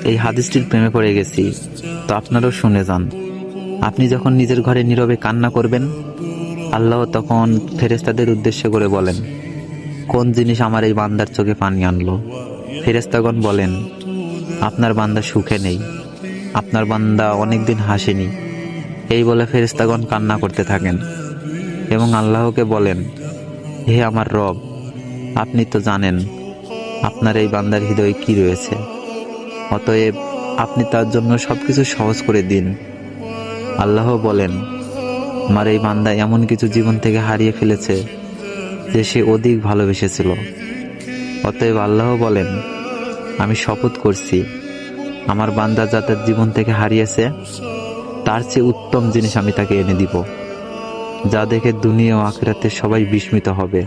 এই হাদিসটির প্রেমে পড়ে গেছি, তো আপনারাও শুনে যান। আপনি যখন নিজের ঘরে নীরবে কান্না করবেন, আল্লাহ তখন ফেরেশতাদের উদ্দেশ্য করে বলেন, কোন জিনিস আমার এই বান্দার চোখে পানি আনলো? ফেরেশতাগণ বলেন, আপনার বান্দা সুখে নেই, আপনার বান্দা অনেকদিন হাসেনি। এই বলে ফেরেশতাগণ কান্না করতে থাকেন এবং আল্লাহকে বলেন, হে আমার রব, আপনি তো জানেন আপনার এই বান্দার হৃদয়ে কি রয়েছে, অতএব আপনি তার জন্য সবকিছু সহজ করে দিন। আল্লাহ বলেন, আমার এই বান্দা এমন কিছু জীবন থেকে হারিয়ে ফেলেছে যে সে অধিক ভালোবেসেছিল। অতএব আল্লাহ বলেন, আমি শপথ করছি, আমার বান্দা যা তার জীবন থেকে হারিয়েছে তার চেয়ে উত্তম জিনিস আমি তাকে এনে দিব, যা দেখে দুনিয়া ও আখিরাতে সবাই বিস্মিত হবে।